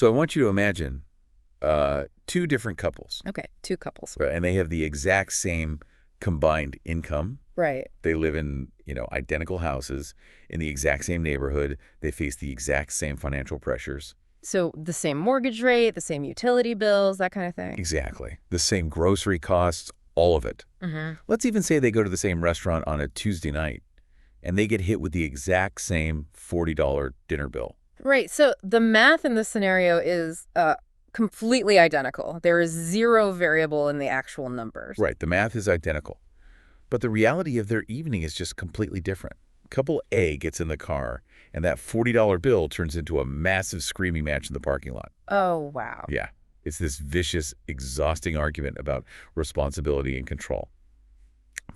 So I want you to imagine two different couples. Okay, two couples. Right, and they have the exact same combined income. Right. They live in, identical houses in the exact same neighborhood. They face the exact same financial pressures. So the same mortgage rate, the same utility bills, that kind of thing. Exactly. The same grocery costs, all of it. Let's even say they go to the same restaurant on a Tuesday night, and they get hit with the exact same $40 dinner bill. Right. So the math in this scenario is completely identical. There is zero variable in the actual numbers. Right. The math is identical. But the reality of their evening is just completely different. Couple A gets in the car, and that $40 bill turns into a massive screaming match in the parking lot. Oh, wow. Yeah. It's this vicious, exhausting argument about responsibility and control.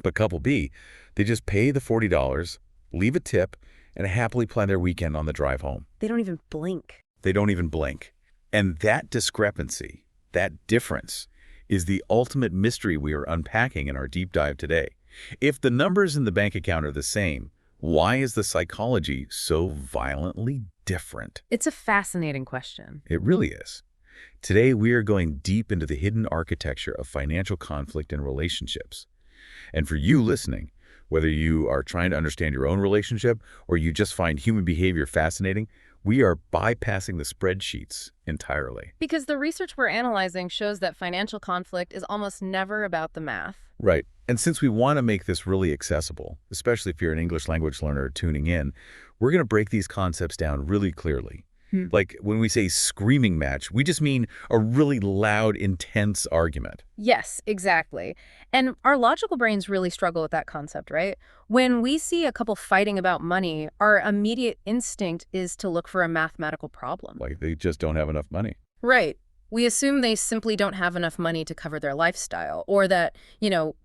But couple B, they just pay the $40, leave a tip, and happily plan their weekend on the drive home. They don't even blink. They don't even blink. And that discrepancy, that difference, is the ultimate mystery we are unpacking in our deep dive today. If the numbers in the bank account are the same, why is the psychology so violently different? It's a fascinating question. It really is. Today, we are going deep into the hidden architecture of financial conflict and relationships. And for you listening, whether you are trying to understand your own relationship or you just find human behavior fascinating, we are bypassing the spreadsheets entirely. Because the research we're analyzing shows that financial conflict is almost never about the math. Right. And since we want to make this really accessible, especially if you're an English language learner tuning in, we're going to break these concepts down really clearly. Like when we say screaming match, we just mean a really loud, intense argument. Yes, exactly. And our logical brains really struggle with that concept, right? When we see a couple fighting about money, our immediate instinct is to look for a mathematical problem. Like they just don't have enough money. Right. We assume they simply don't have enough money to cover their lifestyle, or that,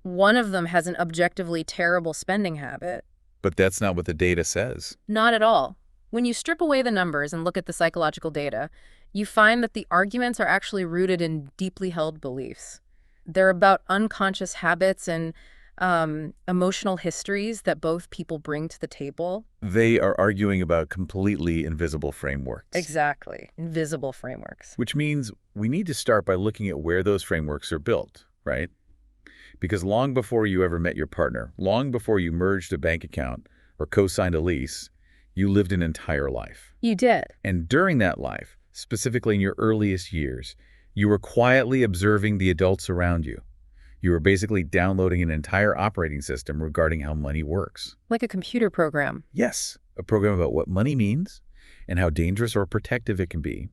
one of them has an objectively terrible spending habit. But that's not what the data says. Not at all. When you strip away the numbers and look at the psychological data, you find that the arguments are actually rooted in deeply held beliefs. They're about unconscious habits and emotional histories that both people bring to the table. They are arguing about completely invisible frameworks. Exactly. Invisible frameworks. Which means we need to start by looking at where those frameworks are built, right? Because long before you ever met your partner, long before you merged a bank account or co-signed a lease, you lived an entire life. You did. And during that life, specifically in your earliest years, you were quietly observing the adults around you. You were basically downloading an entire operating system regarding how money works. Like a computer program. Yes, a program about what money means and how dangerous or protective it can be.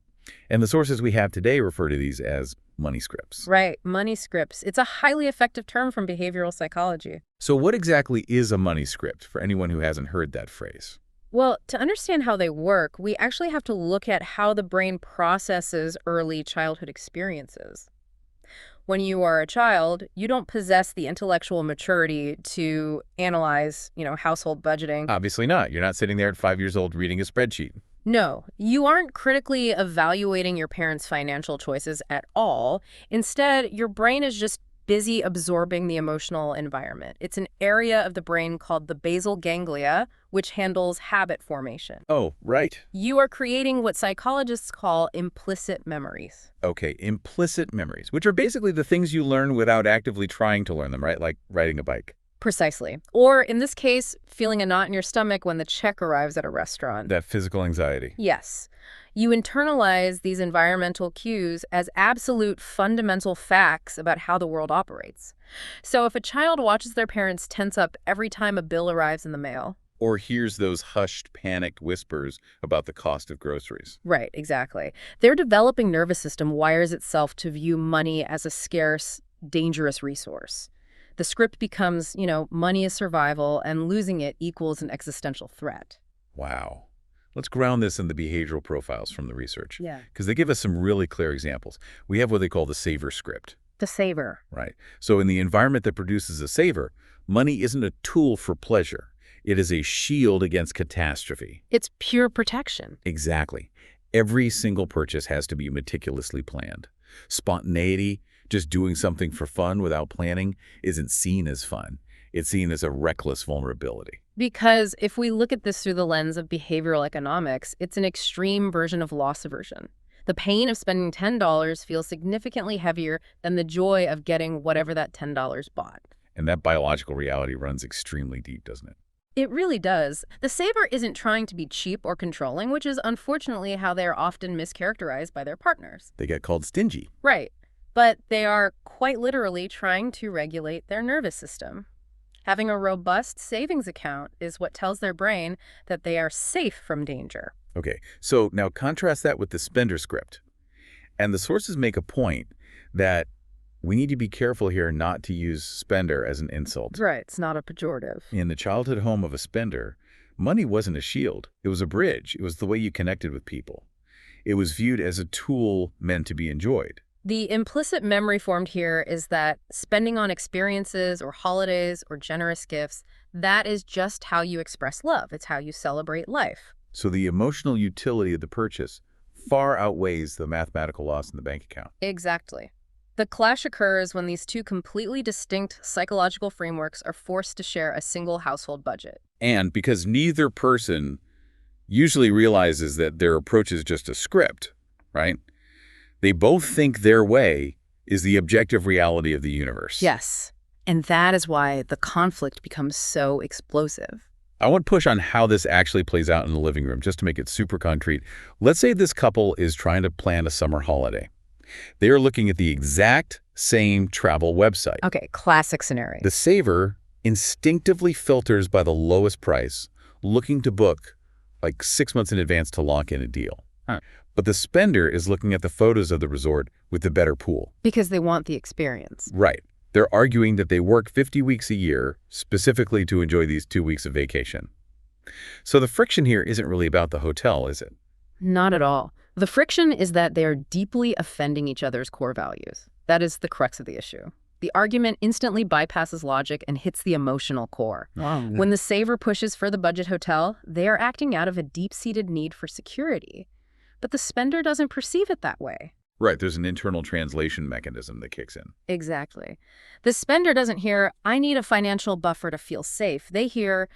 And the sources we have today refer to these as money scripts. Right, money scripts. It's a highly effective term from behavioral psychology. So what exactly is a money script for anyone who hasn't heard that phrase? Well, to understand how they work, we actually have to look at how the brain processes early childhood experiences. When you are a child, you don't possess the intellectual maturity to analyze, household budgeting. Obviously not. You're not sitting there at 5 years old reading a spreadsheet. No, you aren't critically evaluating your parents' financial choices at all. Instead, your brain is just busy absorbing the emotional environment. It's an area of the brain called the basal ganglia, which handles habit formation. Oh, right. You are creating what psychologists call implicit memories. Okay, implicit memories, which are basically the things you learn without actively trying to learn them, right? Like riding a bike. Precisely. Or in this case, feeling a knot in your stomach when the check arrives at a restaurant. That physical anxiety. Yes. You internalize these environmental cues as absolute fundamental facts about how the world operates. So if a child watches their parents tense up every time a bill arrives in the mail, or hears those hushed, panicked whispers about the cost of groceries. Right, exactly. Their developing nervous system wires itself to view money as a scarce, dangerous resource. The script becomes, money is survival, and losing it equals an existential threat. Wow. Let's ground this in the behavioral profiles from the research. Yeah. Because they give us some really clear examples. We have what they call the saver script. The saver. Right. So in the environment that produces a saver, money isn't a tool for pleasure. It is a shield against catastrophe. It's pure protection. Exactly. Every single purchase has to be meticulously planned. Spontaneity, just doing something for fun without planning, isn't seen as fun. It's seen as a reckless vulnerability. Because if we look at this through the lens of behavioral economics, it's an extreme version of loss aversion. The pain of spending $10 feels significantly heavier than the joy of getting whatever that $10 bought. And that biological reality runs extremely deep, doesn't it? It really does. The saver isn't trying to be cheap or controlling, which is unfortunately how they are often mischaracterized by their partners. They get called stingy. Right. But they are quite literally trying to regulate their nervous system. Having a robust savings account is what tells their brain that they are safe from danger. Okay, so now contrast that with the spender script. And the sources make a point that we need to be careful here not to use spender as an insult. Right, it's not a pejorative. In the childhood home of a spender, money wasn't a shield. It was a bridge. It was the way you connected with people. It was viewed as a tool meant to be enjoyed. The implicit memory formed here is that spending on experiences or holidays or generous gifts, that is just how you express love. It's how you celebrate life. So the emotional utility of the purchase far outweighs the mathematical loss in the bank account. Exactly. The clash occurs when these two completely distinct psychological frameworks are forced to share a single household budget. And because neither person usually realizes that their approach is just a script, right? They both think their way is the objective reality of the universe. Yes. And that is why the conflict becomes so explosive. I want to push on how this actually plays out in the living room, just to make it super concrete. Let's say this couple is trying to plan a summer holiday. They are looking at the exact same travel website. Okay, classic scenario. The saver instinctively filters by the lowest price, looking to book like 6 months in advance to lock in a deal. But the spender is looking at the photos of the resort with the better pool. Because they want the experience. Right. They're arguing that they work 50 weeks a year specifically to enjoy these 2 weeks of vacation. So the friction here isn't really about the hotel, is it? Not at all. The friction is that they are deeply offending each other's core values. That is the crux of the issue. The argument instantly bypasses logic and hits the emotional core. Wow. When the saver pushes for the budget hotel, they are acting out of a deep-seated need for security. But the spender doesn't perceive it that way. Right, there's an internal translation mechanism that kicks in. Exactly. The spender doesn't hear, I need a financial buffer to feel safe. They hear,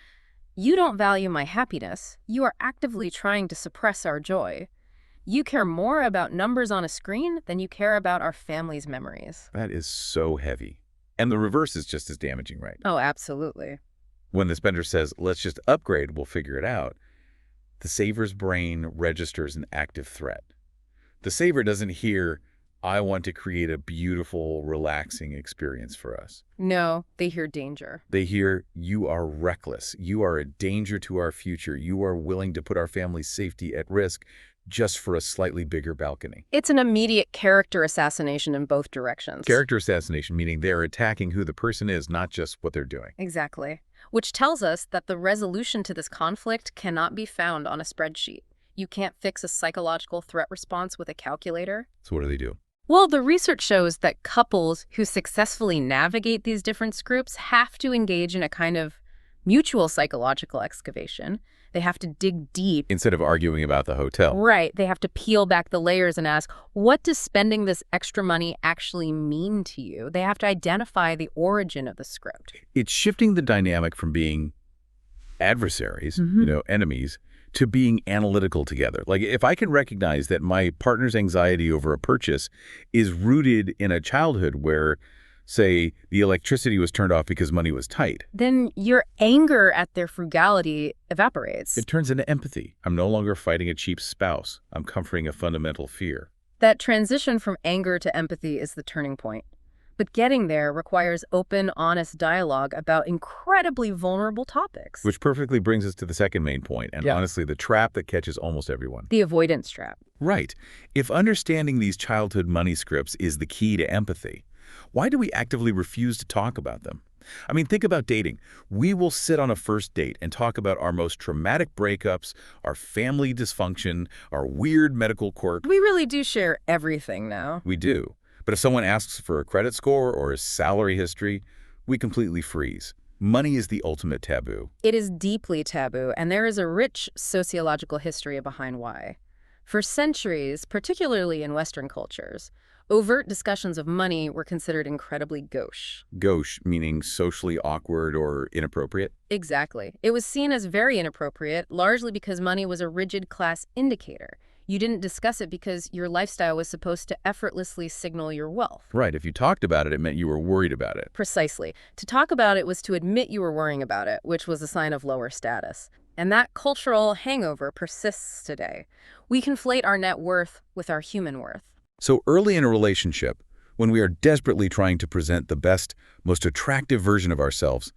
you don't value my happiness. You are actively trying to suppress our joy. You care more about numbers on a screen than you care about our family's memories. That is so heavy. And the reverse is just as damaging, right? Oh, absolutely. When the spender says, let's just upgrade, we'll figure it out, the saver's brain registers an active threat. The saver doesn't hear, I want to create a beautiful, relaxing experience for us. No, they hear danger. They hear, you are reckless. You are a danger to our future. You are willing to put our family's safety at risk just for a slightly bigger balcony. It's an immediate character assassination in both directions. Character assassination, meaning they're attacking who the person is, not just what they're doing. Exactly. Which tells us that the resolution to this conflict cannot be found on a spreadsheet. You can't fix a psychological threat response with a calculator. So what do? Well, the research shows that couples who successfully navigate these different scripts have to engage in a kind of mutual psychological excavation. They have to dig deep. Instead of arguing about the hotel. Right. They have to peel back the layers and ask, what does spending this extra money actually mean to you? They have to identify the origin of the script. It's shifting the dynamic from being adversaries, enemies, to being analytical together. Like, if I can recognize that my partner's anxiety over a purchase is rooted in a childhood where, say, the electricity was turned off because money was tight, then your anger at their frugality evaporates. it turns into empathy. I'm no longer fighting a cheap spouse. I'm comforting a fundamental fear. That transition from anger to empathy is the turning point. But getting there requires open, honest dialogue about incredibly vulnerable topics. Which perfectly brings us to the second main point, and honestly, the trap that catches almost everyone. The avoidance trap. Right. If understanding these childhood money scripts is the key to empathy, why do we actively refuse to talk about them? I mean, think about dating. We will sit on a first date and talk about our most traumatic breakups, our family dysfunction, our weird medical quirk. We really do share everything now. We do. But if someone asks for a credit score or a salary history, we completely freeze. Money is the ultimate taboo. It is deeply taboo, and there is a rich sociological history behind why. For centuries, particularly in Western cultures, overt discussions of money were considered incredibly gauche. Gauche, meaning socially awkward or inappropriate? Exactly. It was seen as very inappropriate, largely because money was a rigid class indicator. You didn't discuss it because your lifestyle was supposed to effortlessly signal your wealth. Right. If you talked about it, it meant you were worried about it. Precisely. To talk about it was to admit you were worrying about it, which was a sign of lower status. And that cultural hangover persists today. We conflate our net worth with our human worth. So early in a relationship, when we are desperately trying to present the best, most attractive version of ourselves,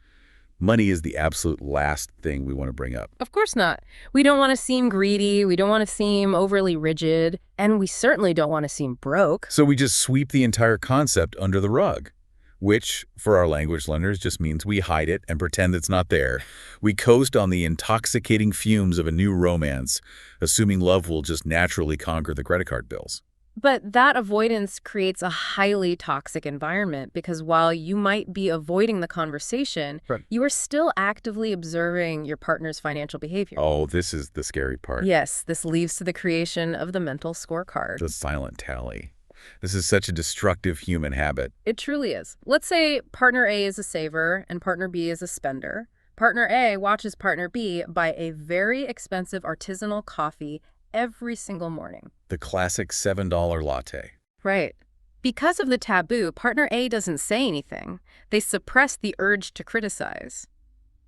money is the absolute last thing we want to bring up. Of course not. We don't want to seem greedy, we don't want to seem overly rigid, and we certainly don't want to seem broke. So we just sweep the entire concept under the rug, which, for our language learners, just means we hide it and pretend it's not there. We coast on the intoxicating fumes of a new romance, assuming love will just naturally conquer the credit card bills. But that avoidance creates a highly toxic environment because while you might be avoiding the conversation, Right. you are still actively observing your partner's financial behavior. Oh, this is the scary part. Yes, this leads to the creation of the mental scorecard. The silent tally. This is such a destructive human habit. It truly is. Let's say partner A is a saver and partner B is a spender. Partner A watches partner B buy a very expensive artisanal coffee every single morning. The classic $7 latte. Right. Because of the taboo, partner A doesn't say anything. They suppress the urge to criticize.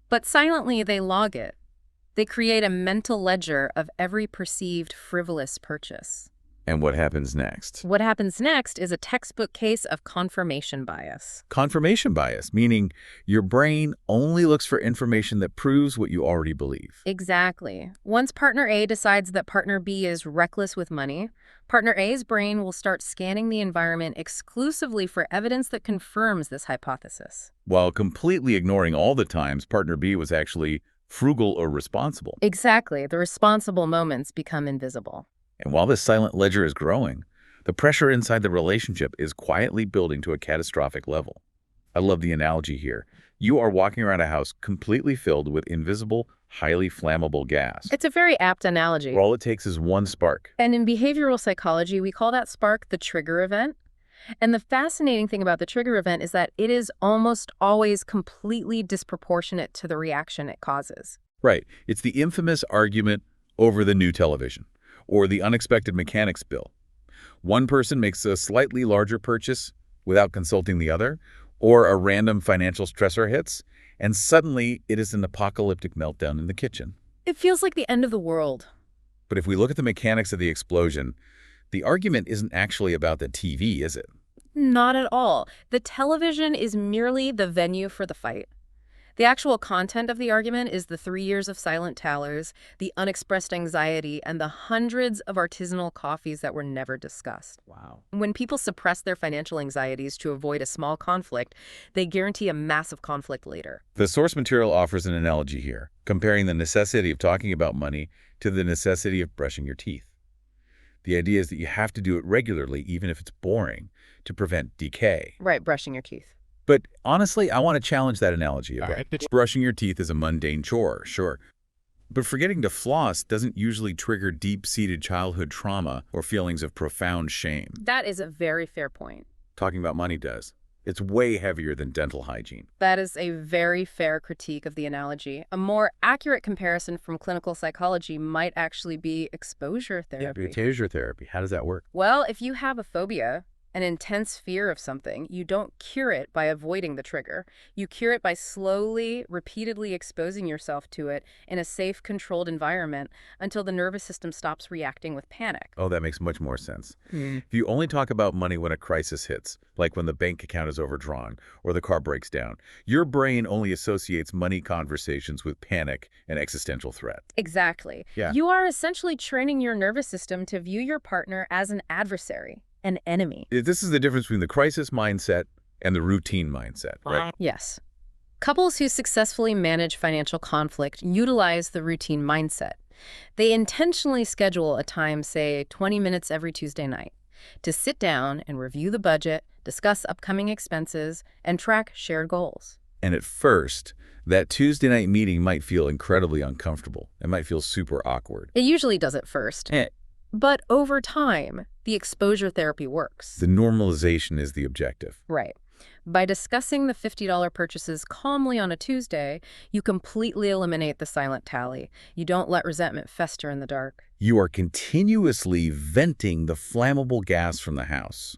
But silently, they log it. They create a mental ledger of every perceived frivolous purchase. And what happens next? What happens next is a textbook case of confirmation bias. Confirmation bias, meaning your brain only looks for information that proves what you already believe. Exactly. Once partner A decides that partner B is reckless with money, partner A's brain will start scanning the environment exclusively for evidence that confirms this hypothesis. While completely ignoring all the times partner B was actually frugal or responsible. Exactly. The responsible moments become invisible. And while this silent ledger is growing, the pressure inside the relationship is quietly building to a catastrophic level. I love the analogy here. You are walking around a house completely filled with invisible, highly flammable gas. It's a very apt analogy. Where all it takes is one spark. And in behavioral psychology, we call that spark the trigger event. And the fascinating thing about the trigger event is that it is almost always completely disproportionate to the reaction it causes. Right. It's the infamous argument over the new television, or the unexpected mechanics bill. One person makes a slightly larger purchase without consulting the other, or a random financial stressor hits, and suddenly it is an apocalyptic meltdown in the kitchen. It feels like the end of the world. But if we look at the mechanics of the explosion, the argument isn't actually about the TV, is it? Not at all. The television is merely the venue for the fight. The actual content of the argument is the 3 years of silent tellers, the unexpressed anxiety, and the hundreds of artisanal coffees that were never discussed. Wow. When people suppress their financial anxieties to avoid a small conflict, they guarantee a massive conflict later. The source material offers an analogy here, comparing the necessity of talking about money to the necessity of brushing your teeth. The idea is that you have to do it regularly, even if it's boring, to prevent decay. Right, brushing your teeth. But honestly, I want to challenge that analogy a bit. Right. Brushing your teeth is a mundane chore, sure. But forgetting to floss doesn't usually trigger deep-seated childhood trauma or feelings of profound shame. That is a very fair point. Talking about money does. It's way heavier than dental hygiene. That is a very fair critique of the analogy. A more accurate comparison from clinical psychology might actually be exposure therapy. Exposure therapy. How does that work? Well, if you have a phobia, an intense fear of something, you don't cure it by avoiding the trigger. You cure it by slowly, repeatedly exposing yourself to it in a safe, controlled environment until the nervous system stops reacting with panic. Oh, that makes much more sense. If you only talk about money when a crisis hits, like when the bank account is overdrawn or the car breaks down, your brain only associates money conversations with panic and existential threat. Exactly. Yeah. You are essentially training your nervous system to view your partner as an adversary, an enemy. This is the difference between the crisis mindset and the routine mindset, right? Yes. Couples who successfully manage financial conflict utilize the routine mindset. They intentionally schedule a time, say 20 minutes every Tuesday night, to sit down and review the budget, discuss upcoming expenses, and track shared goals. And at first, that Tuesday night meeting might feel incredibly uncomfortable. It might feel super awkward. It usually does at first. But over time, the exposure therapy works. The normalization is the objective. Right. By discussing the $50 purchases calmly on a Tuesday, you completely eliminate the silent tally. You don't let resentment fester in the dark. You are continuously venting the flammable gas from the house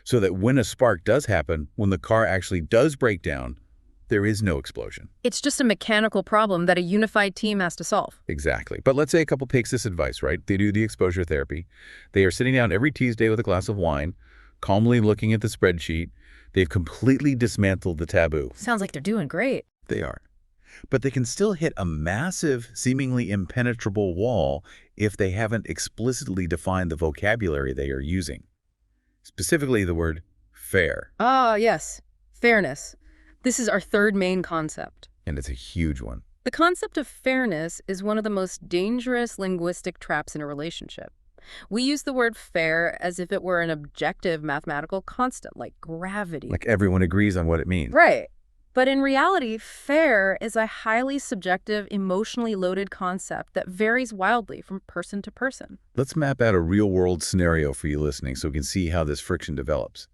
so that when a spark does happen, when the car actually does break down, there is no explosion. It's just a mechanical problem that a unified team has to solve. Exactly. But let's say a couple takes this advice, right? They do the exposure therapy. They are sitting down every Tuesday with a glass of wine, calmly looking at the spreadsheet. They've completely dismantled the taboo. Sounds like they're doing great. They are. But they can still hit a massive, seemingly impenetrable wall if they haven't explicitly defined the vocabulary they are using. Specifically the word fair. Ah, yes. Fairness. This is our third main concept. And it's a huge one. The concept of fairness is one of the most dangerous linguistic traps in a relationship. We use the word fair as if it were an objective mathematical constant, like gravity. Like everyone agrees on what it means. Right. But in reality, fair is a highly subjective, emotionally loaded concept that varies wildly from person to person. Let's map out a real-world scenario for you listening so we can see how this friction develops.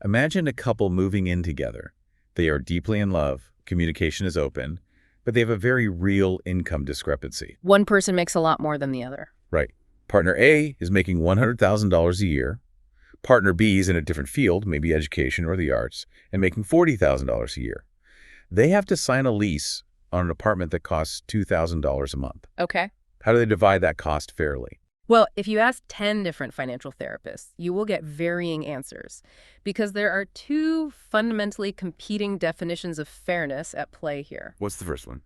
Imagine a couple moving in together. They are deeply in love, communication is open, but they have a very real income discrepancy. One person makes a lot more than the other. Right. Partner A is making $100,000 a year. Partner B is in a different field, maybe education or the arts, and making $40,000 a year. They have to sign a lease on an apartment that costs $2,000 a month. Okay. How do they divide that cost fairly? Well, if you ask 10 different financial therapists, you will get varying answers because there are two fundamentally competing definitions of fairness at play here. What's the first one?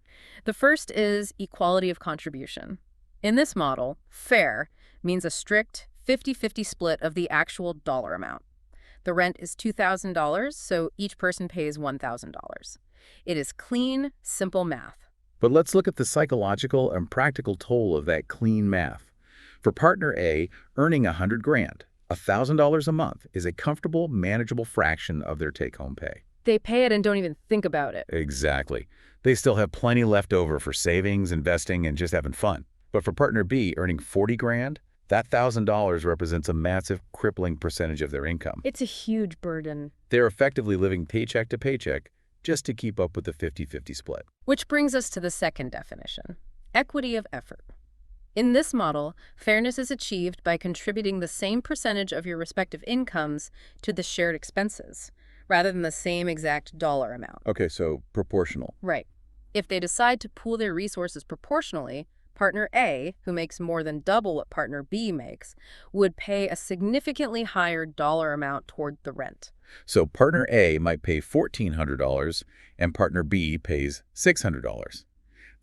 The first is equality of contribution. In this model, fair means a strict 50-50 split of the actual dollar amount. The rent is $2,000, so each person pays $1,000. It is clean, simple math. But let's look at the psychological and practical toll of that clean math. For partner A, earning $100,000, $1,000 a month is a comfortable, manageable fraction of their take-home pay. They pay it and don't even think about it. Exactly. They still have plenty left over for savings, investing, and just having fun. But for partner B, earning $40,000, that $1,000 represents a massive, crippling percentage of their income. It's a huge burden. They're effectively living paycheck to paycheck just to keep up with the 50-50 split. Which brings us to the second definition, equity of effort. In this model, fairness is achieved by contributing the same percentage of your respective incomes to the shared expenses, rather than the same exact dollar amount. Okay, so proportional. Right. If they decide to pool their resources proportionally, partner A, who makes more than double what partner B makes, would pay a significantly higher dollar amount toward the rent. So partner A might pay $1,400 and partner B pays $600.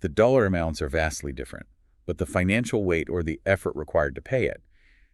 The dollar amounts are vastly different, but the financial weight or the effort required to pay it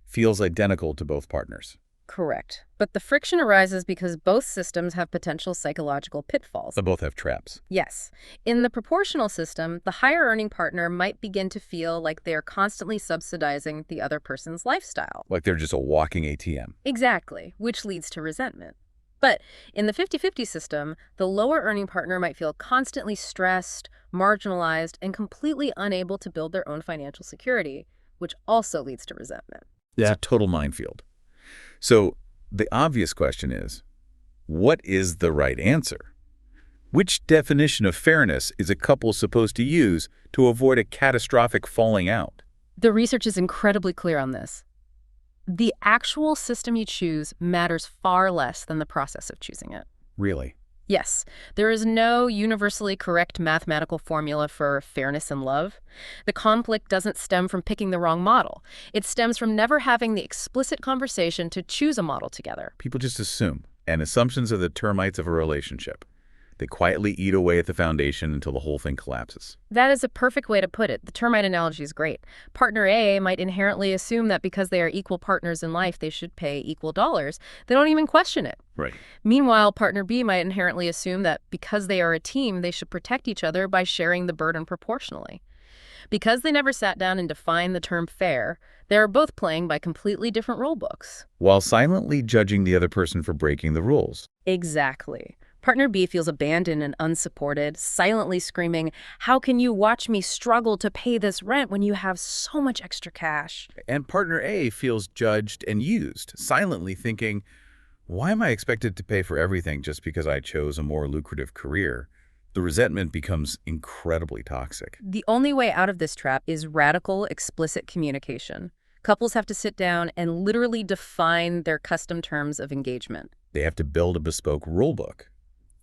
feels identical to both partners. Correct. But the friction arises because both systems have potential psychological pitfalls. They both have traps. Yes. In the proportional system, the higher earning partner might begin to feel like they are constantly subsidizing the other person's lifestyle. Like they're just a walking ATM. Exactly, which leads to resentment. But in the 50-50 system, the lower earning partner might feel constantly stressed, marginalized, and completely unable to build their own financial security, which also leads to resentment. It's a total minefield. So the obvious question is, what is the right answer? Which definition of fairness is a couple supposed to use to avoid a catastrophic falling out? The research is incredibly clear on this. The actual system you choose matters far less than the process of choosing it. Really? Yes, there is no universally correct mathematical formula for fairness in love. The conflict doesn't stem from picking the wrong model. It stems from never having the explicit conversation to choose a model together. People just assume, and assumptions are the termites of a relationship. They quietly eat away at the foundation until the whole thing collapses. That is a perfect way to put it. The termite analogy is great. Partner A might inherently assume that because they are equal partners in life, they should pay equal dollars. They don't even question it. Right. Meanwhile, partner B might inherently assume that because they are a team, they should protect each other by sharing the burden proportionally. Because they never sat down and defined the term fair, they are both playing by completely different rule books. While silently judging the other person for breaking the rules. Exactly. Partner B feels abandoned and unsupported, silently screaming, "How can you watch me struggle to pay this rent when you have so much extra cash?" And partner A feels judged and used, silently thinking, why am I expected to pay for everything just because I chose a more lucrative career? The resentment becomes incredibly toxic. The only way out of this trap is radical, explicit communication. Couples have to sit down and literally define their custom terms of engagement. They have to build a bespoke rule book,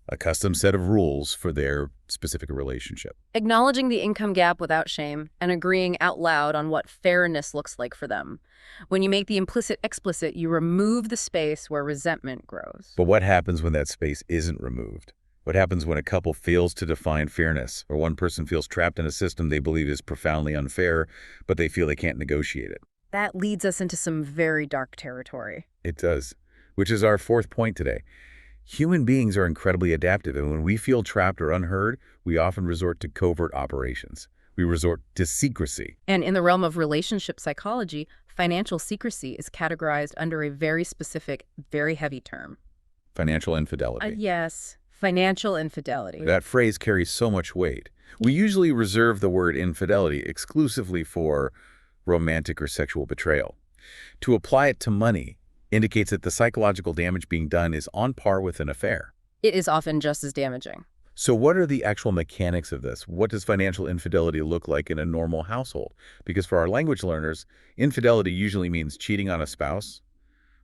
a custom set of rules for their specific relationship. Acknowledging the income gap without shame and agreeing out loud on what fairness looks like for them. When you make the implicit explicit, you remove the space where resentment grows. But what happens when that space isn't removed? What happens when a couple fails to define fairness, or one person feels trapped in a system they believe is profoundly unfair, but they feel they can't negotiate it? That leads us into some very dark territory. It does, which is our fourth point today. Human beings are incredibly adaptive, and when we feel trapped or unheard, we often resort to covert operations. We resort to secrecy. And in the realm of relationship psychology, financial secrecy is categorized under a very specific, very heavy term. Financial infidelity. Yes, financial infidelity. That phrase carries so much weight. We usually reserve the word infidelity exclusively for romantic or sexual betrayal. To apply it to money indicates that the psychological damage being done is on par with an affair. It is often just as damaging. So what are the actual mechanics of this? What does financial infidelity look like in a normal household? Because for our language learners, infidelity usually means cheating on a spouse.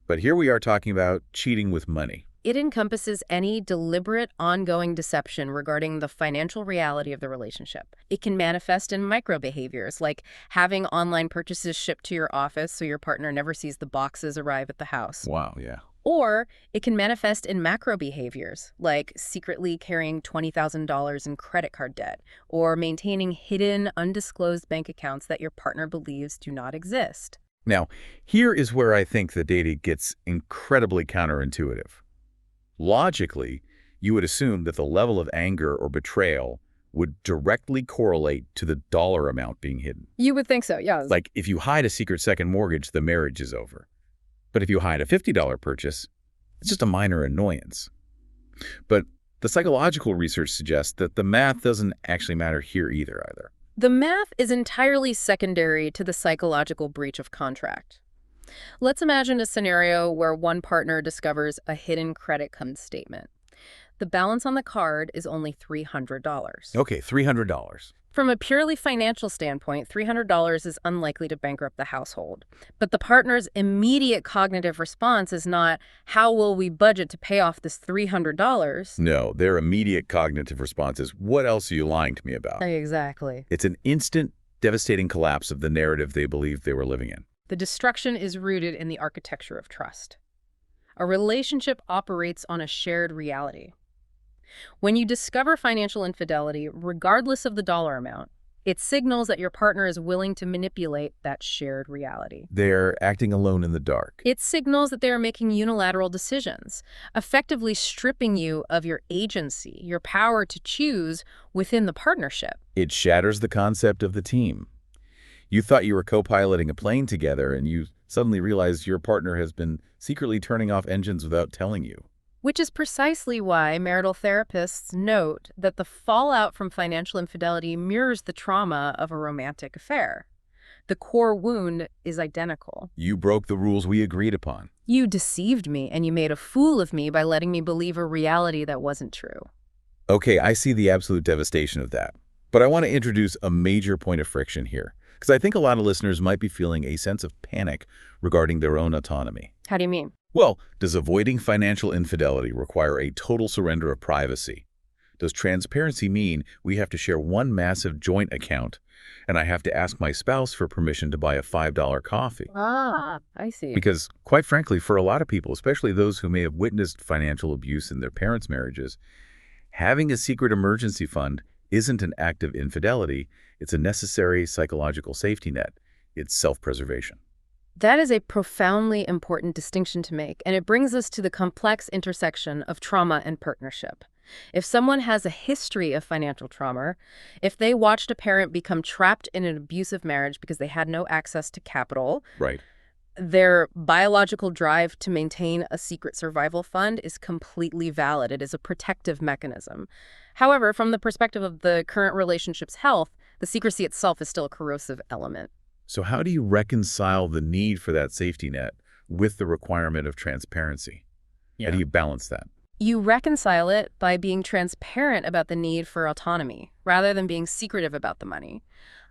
But here we are talking about cheating with money. It encompasses any deliberate, ongoing deception regarding the financial reality of the relationship. It can manifest in micro behaviors, like having online purchases shipped to your office so your partner never sees the boxes arrive at the house. Wow, yeah. Or it can manifest in macro behaviors, like secretly carrying $20,000 in credit card debt, or maintaining hidden, undisclosed bank accounts that your partner believes do not exist. Now, here is where I think the data gets incredibly counterintuitive. Logically, you would assume that the level of anger or betrayal would directly correlate to the dollar amount being hidden. You would think so, yeah. Like, if you hide a secret second mortgage, the marriage is over. But if you hide a $50 purchase, it's just a minor annoyance. But the psychological research suggests that the math doesn't actually matter here either. The math is entirely secondary to the psychological breach of contract. Let's imagine a scenario where one partner discovers a hidden credit card statement. The balance on the card is only $300. Okay, $300. From a purely financial standpoint, $300 is unlikely to bankrupt the household. But the partner's immediate cognitive response is not, how will we budget to pay off this $300? No, their immediate cognitive response is, what else are you lying to me about? Exactly. It's an instant, devastating collapse of the narrative they believed they were living in. The destruction is rooted in the architecture of trust. A relationship operates on a shared reality. When you discover financial infidelity, regardless of the dollar amount, it signals that your partner is willing to manipulate that shared reality. They're acting alone in the dark. It signals that they are making unilateral decisions, effectively stripping you of your agency, your power to choose within the partnership. It shatters the concept of the team. You thought you were co-piloting a plane together, and you suddenly realize your partner has been secretly turning off engines without telling you. Which is precisely why marital therapists note that the fallout from financial infidelity mirrors the trauma of a romantic affair. The core wound is identical. You broke the rules we agreed upon. You deceived me, and you made a fool of me by letting me believe a reality that wasn't true. Okay, I see the absolute devastation of that. But I want to introduce a major point of friction here, because I think a lot of listeners might be feeling a sense of panic regarding their own autonomy. How do you mean? Well, does avoiding financial infidelity require a total surrender of privacy? Does transparency mean we have to share one massive joint account, and I have to ask my spouse for permission to buy a $5 coffee? Ah, I see. Because, quite frankly, for a lot of people, especially those who may have witnessed financial abuse in their parents' marriages, having a secret emergency fund isn't an act of infidelity. It's a necessary psychological safety net. It's self-preservation. That is a profoundly important distinction to make, and it brings us to the complex intersection of trauma and partnership. If someone has a history of financial trauma, if they watched a parent become trapped in an abusive marriage because they had no access to capital, Right. their biological drive to maintain a secret survival fund is completely valid. It is a protective mechanism. However, from the perspective of the current relationship's health, the secrecy itself is still a corrosive element. So how do you reconcile the need for that safety net with the requirement of transparency? How do you balance that? You reconcile it by being transparent about the need for autonomy, rather than being secretive about the money.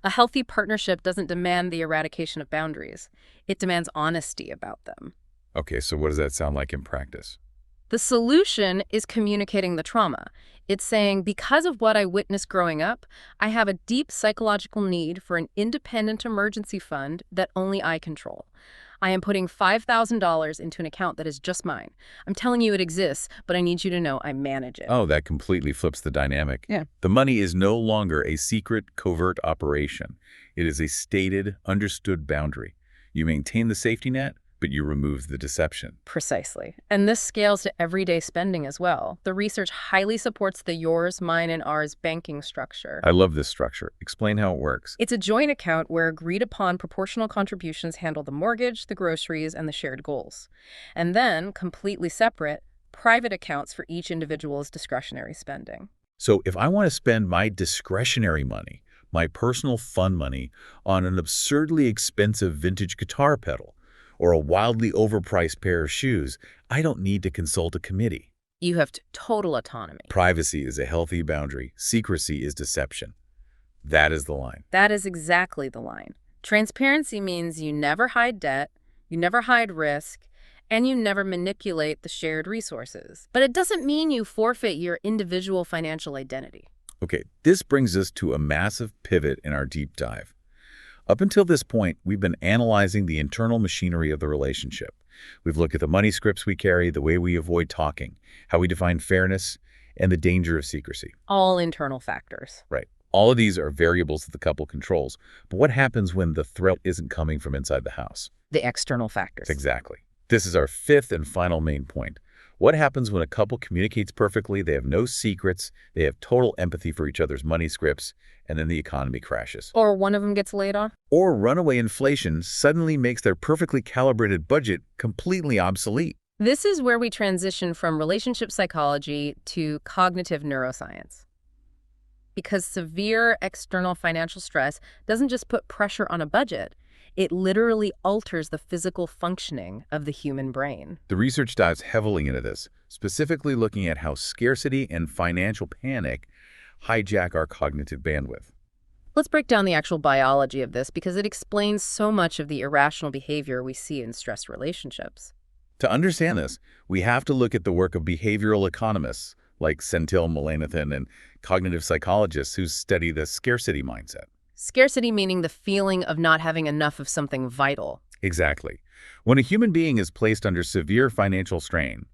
A healthy partnership doesn't demand the eradication of boundaries. It demands honesty about them. Okay, so what does that sound like in practice? The solution is communicating the trauma. It's saying, because of what I witnessed growing up, I have a deep psychological need for an independent emergency fund that only I control. I am putting $5,000 into an account that is just mine. I'm telling you it exists, but I need you to know I manage it. Oh, that completely flips the dynamic. Yeah. The money is no longer a secret, covert operation. It is a stated, understood boundary. You maintain the safety net, but you remove the deception. Precisely. And this scales to everyday spending as well. The research highly supports the yours, mine, and ours banking structure. I love this structure. Explain how it works. It's a joint account where agreed-upon proportional contributions handle the mortgage, the groceries, and the shared goals. And then, completely separate, private accounts for each individual's discretionary spending. So if I want to spend my discretionary money, my personal fun money, on an absurdly expensive vintage guitar pedal, or a wildly overpriced pair of shoes, I don't need to consult a committee. You have total autonomy. Privacy is a healthy boundary. Secrecy is deception. That is the line. That is exactly the line. Transparency means you never hide debt, you never hide risk, and you never manipulate the shared resources. But it doesn't mean you forfeit your individual financial identity. Okay, this brings us to a massive pivot in our deep dive. Up until this point, we've been analyzing the internal machinery of the relationship. We've looked at the money scripts we carry, the way we avoid talking, how we define fairness, and the danger of secrecy. All internal factors. Right. All of these are variables that the couple controls. But what happens when the threat isn't coming from inside the house? The external factors. Exactly. This is our fifth and final main point. What happens when a couple communicates perfectly, they have no secrets, they have total empathy for each other's money scripts, and then the economy crashes? Or one of them gets laid off? Or runaway inflation suddenly makes their perfectly calibrated budget completely obsolete. This is where we transition from relationship psychology to cognitive neuroscience. Because severe external financial stress doesn't just put pressure on a budget, it literally alters the physical functioning of the human brain. The research dives heavily into this, specifically looking at how scarcity and financial panic hijack our cognitive bandwidth. Let's break down the actual biology of this because it explains so much of the irrational behavior we see in stressed relationships. To understand this, we have to look at the work of behavioral economists like Sentil Mullainathan and cognitive psychologists who study the scarcity mindset. Scarcity meaning the feeling of not having enough of something vital. Exactly. When a human being is placed under severe financial strain,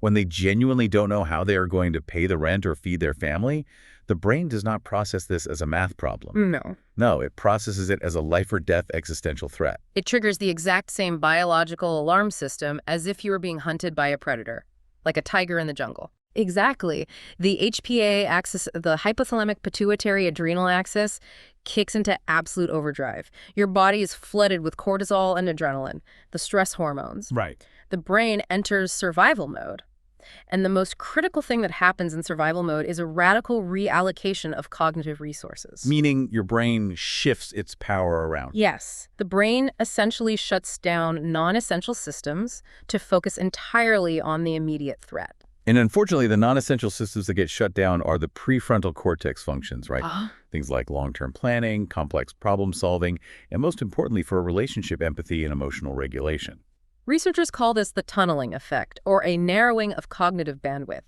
when they genuinely don't know how they are going to pay the rent or feed their family, the brain does not process this as a math problem. No. No, it processes it as a life or death existential threat. It triggers the exact same biological alarm system as if you were being hunted by a predator, like a tiger in the jungle. Exactly. The HPA axis, the hypothalamic pituitary adrenal axis, kicks into absolute overdrive. Your body is flooded with cortisol and adrenaline, the stress hormones. Right. The brain enters survival mode. And the most critical thing that happens in survival mode is a radical reallocation of cognitive resources. Meaning your brain shifts its power around. Yes. The brain essentially shuts down non-essential systems to focus entirely on the immediate threat. And unfortunately, the non-essential systems that get shut down are the prefrontal cortex functions, right? Things like long-term planning, complex problem solving, and most importantly for relationship empathy and emotional regulation. Researchers call this the tunneling effect, or a narrowing of cognitive bandwidth.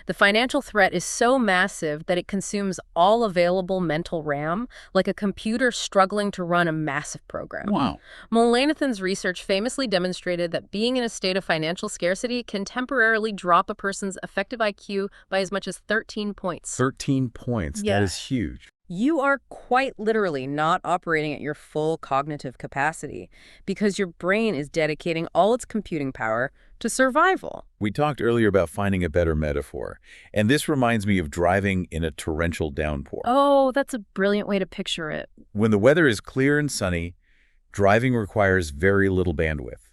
The financial threat is so massive that it consumes all available mental RAM, like a computer struggling to run a massive program. Wow. Mullainathan's research famously demonstrated that being in a state of financial scarcity can temporarily drop a person's effective IQ by as much as 13 points. 13 points. Yeah. That is huge. You are quite literally not operating at your full cognitive capacity because your brain is dedicating all its computing power to survival. We talked earlier about finding a better metaphor, and this reminds me of driving in a torrential downpour. Oh, that's a brilliant way to picture it. When the weather is clear and sunny, driving requires very little bandwidth.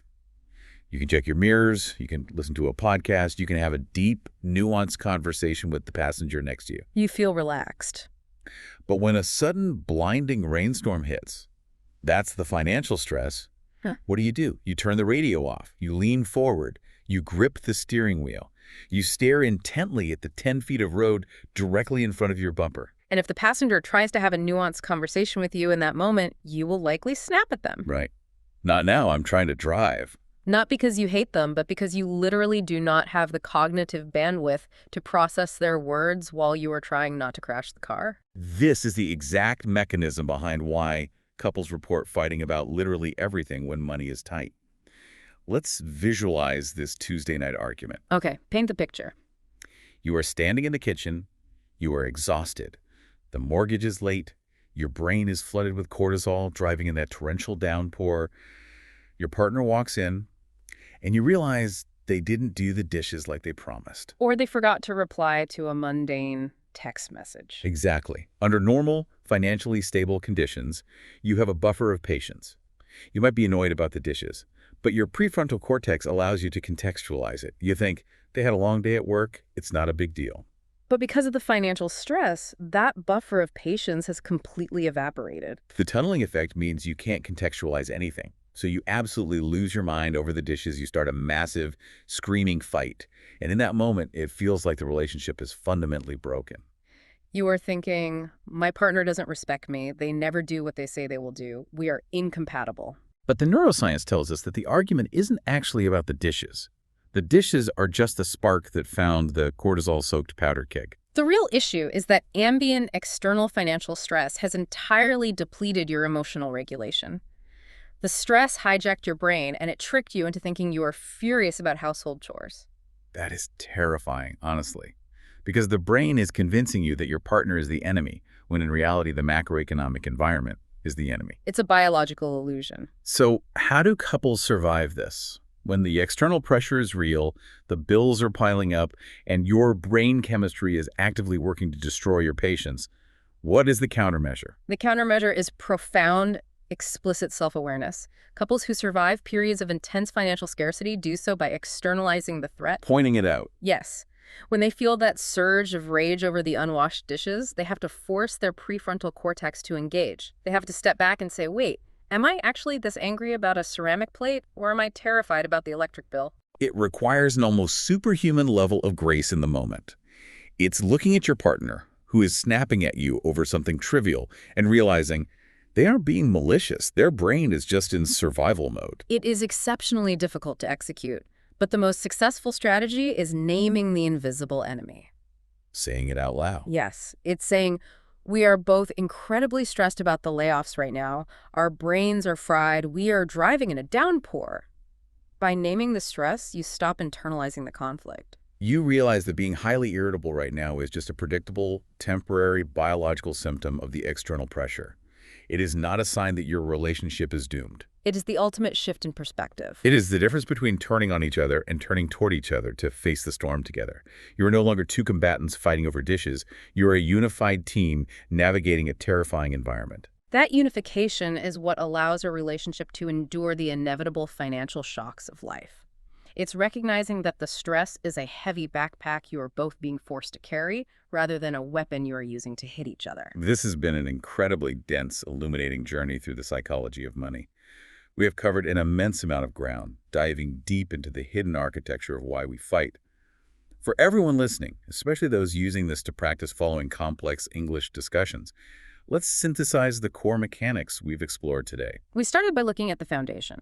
You can check your mirrors, you can listen to a podcast, you can have a deep, nuanced conversation with the passenger next to you. You feel relaxed. But when a sudden blinding rainstorm hits, that's the financial stress. What do? You turn the radio off, you lean forward, you grip the steering wheel, You stare intently at the 10 feet of road directly in front of your bumper. And if the passenger tries to have a nuanced conversation with you in that moment, you will likely snap at them. Right. Not now, I'm trying to drive. Not because you hate them, but because you literally do not have the cognitive bandwidth to process their words while you are trying not to crash the car. This is the exact mechanism behind why couples report fighting about literally everything when money is tight. Let's visualize this Tuesday night argument. Okay, paint the picture. You are standing in the kitchen. You are exhausted. The mortgage is late. Your brain is flooded with cortisol, driving in that torrential downpour. Your partner walks in, and you realize they didn't do the dishes like they promised. Or they forgot to reply to a mundane text message. Exactly. Under normal, financially stable conditions, you have a buffer of patience. You might be annoyed about the dishes, but your prefrontal cortex allows you to contextualize it. You think, they had a long day at work, it's not a big deal. But because of the financial stress, that buffer of patience has completely evaporated. The tunneling effect means you can't contextualize anything. So you absolutely lose your mind over the dishes. You start a massive, screaming fight. And in that moment, it feels like the relationship is fundamentally broken. You are thinking, my partner doesn't respect me. They never do what they say they will do. We are incompatible. But the neuroscience tells us that the argument isn't actually about the dishes. The dishes are just the spark that found the cortisol-soaked powder keg. The real issue is that ambient external financial stress has entirely depleted your emotional regulation. The stress hijacked your brain, and it tricked you into thinking you are furious about household chores. That is terrifying, honestly, because the brain is convincing you that your partner is the enemy, when in reality the macroeconomic environment is the enemy. It's a biological illusion. So how do couples survive this? When the external pressure is real, the bills are piling up, and your brain chemistry is actively working to destroy your patience, what is the countermeasure? The countermeasure is profound, explicit self-awareness. Couples who survive periods of intense financial scarcity do so by externalizing the threat. Pointing it out. Yes. When they feel that surge of rage over the unwashed dishes, they have to force their prefrontal cortex to engage. They have to step back and say, wait, am I actually this angry about a ceramic plate, or am I terrified about the electric bill? It requires an almost superhuman level of grace in the moment. It's looking at your partner, who is snapping at you over something trivial, and realizing they aren't being malicious. Their brain is just in survival mode. It is exceptionally difficult to execute, but the most successful strategy is naming the invisible enemy. Saying it out loud. Yes, it's saying, we are both incredibly stressed about the layoffs right now. Our brains are fried. We are driving in a downpour. By naming the stress, you stop internalizing the conflict. You realize that being highly irritable right now is just a predictable, temporary biological symptom of the external pressure. It is not a sign that your relationship is doomed. It is the ultimate shift in perspective. It is the difference between turning on each other and turning toward each other to face the storm together. You are no longer two combatants fighting over dishes. You are a unified team navigating a terrifying environment. That unification is what allows a relationship to endure the inevitable financial shocks of life. It's recognizing that the stress is a heavy backpack you are both being forced to carry, rather than a weapon you are using to hit each other. This has been an incredibly dense, illuminating journey through the psychology of money. We have covered an immense amount of ground, diving deep into the hidden architecture of why we fight. For everyone listening, especially those using this to practice following complex English discussions, let's synthesize the core mechanics we've explored today. We started by looking at the foundation,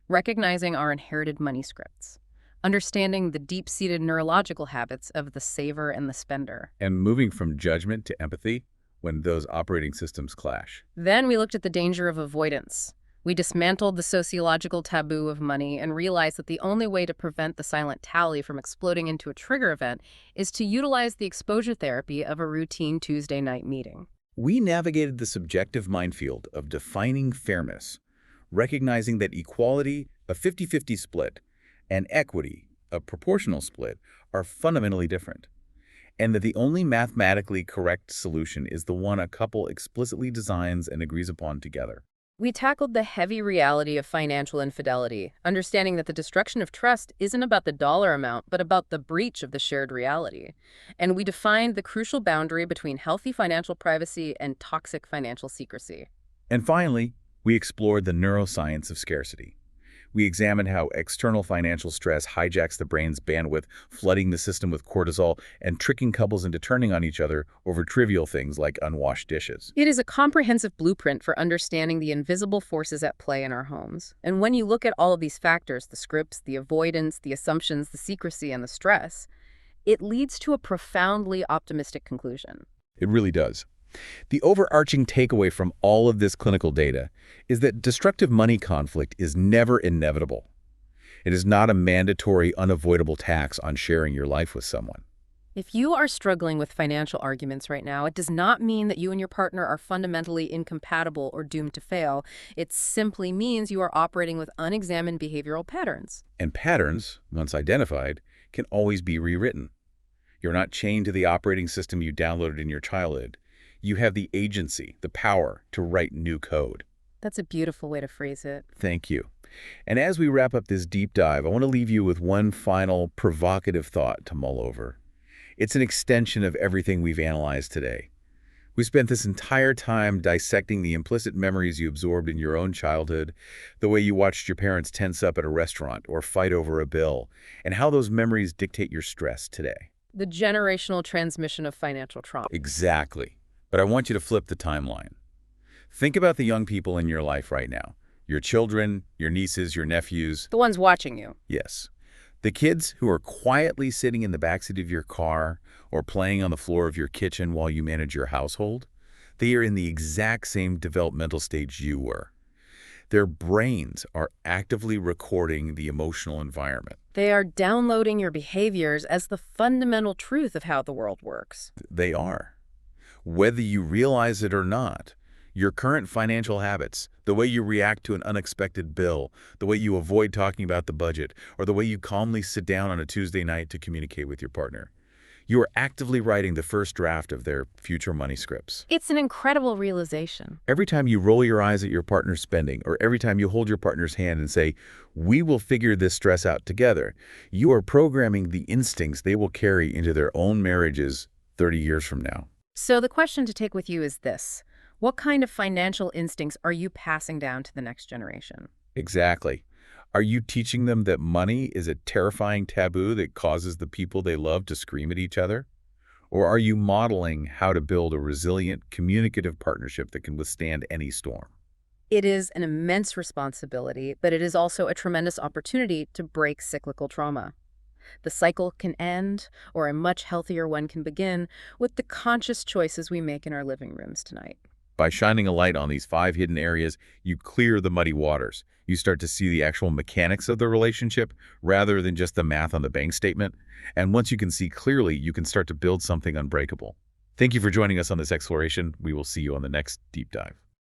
recognizing our inherited money scripts, understanding the deep-seated neurological habits of the saver and the spender. And moving from judgment to empathy when those operating systems clash. Then we looked at the danger of avoidance. We dismantled the sociological taboo of money and realized that the only way to prevent the silent tally from exploding into a trigger event is to utilize the exposure therapy of a routine Tuesday night meeting. We navigated the subjective minefield of defining fairness, recognizing that equality, a 50-50 split, and equity, a proportional split, are fundamentally different, and that the only mathematically correct solution is the one a couple explicitly designs and agrees upon together. We tackled the heavy reality of financial infidelity, understanding that the destruction of trust isn't about the dollar amount, but about the breach of the shared reality. And we defined the crucial boundary between healthy financial privacy and toxic financial secrecy. And finally, we explored the neuroscience of scarcity. We examine how external financial stress hijacks the brain's bandwidth, flooding the system with cortisol and tricking couples into turning on each other over trivial things like unwashed dishes. It is a comprehensive blueprint for understanding the invisible forces at play in our homes. And when you look at all of these factors, the scripts, the avoidance, the assumptions, the secrecy, and the stress, it leads to a profoundly optimistic conclusion. It really does. The overarching takeaway from all of this clinical data is that destructive money conflict is never inevitable. It is not a mandatory, unavoidable tax on sharing your life with someone. If you are struggling with financial arguments right now, it does not mean that you and your partner are fundamentally incompatible or doomed to fail. It simply means you are operating with unexamined behavioral patterns. And patterns, once identified, can always be rewritten. You're not chained to the operating system you downloaded in your childhood. You have the agency, the power to write new code. That's a beautiful way to phrase it. Thank you. And as we wrap up this deep dive, I want to leave you with one final provocative thought to mull over. It's an extension of everything we've analyzed today. We spent this entire time dissecting the implicit memories you absorbed in your own childhood, the way you watched your parents tense up at a restaurant or fight over a bill, and how those memories dictate your stress today. The generational transmission of financial trauma. Exactly. But I want you to flip the timeline. Think about the young people in your life right now. Your children, your nieces, your nephews. The ones watching you. Yes. The kids who are quietly sitting in the backseat of your car or playing on the floor of your kitchen while you manage your household, they are in the exact same developmental stage you were. Their brains are actively recording the emotional environment. They are downloading your behaviors as the fundamental truth of how the world works. They are. Whether you realize it or not, your current financial habits, the way you react to an unexpected bill, the way you avoid talking about the budget, or the way you calmly sit down on a Tuesday night to communicate with your partner, you are actively writing the first draft of their future money scripts. It's an incredible realization. Every time you roll your eyes at your partner's spending, or every time you hold your partner's hand and say, "We will figure this stress out together," you are programming the instincts they will carry into their own marriages 30 years from now. So the question to take with you is this. What kind of financial instincts are you passing down to the next generation? Exactly. Are you teaching them that money is a terrifying taboo that causes the people they love to scream at each other? Or are you modeling how to build a resilient, communicative partnership that can withstand any storm? It is an immense responsibility, but it is also a tremendous opportunity to break cyclical trauma. The cycle can end, or a much healthier one can begin, with the conscious choices we make in our living rooms tonight. By shining a light on these 5 hidden areas, you clear the muddy waters. You start to see the actual mechanics of the relationship rather than just the math on the bank statement. And once you can see clearly, you can start to build something unbreakable. Thank you for joining us on this exploration. We will see you on the next deep dive.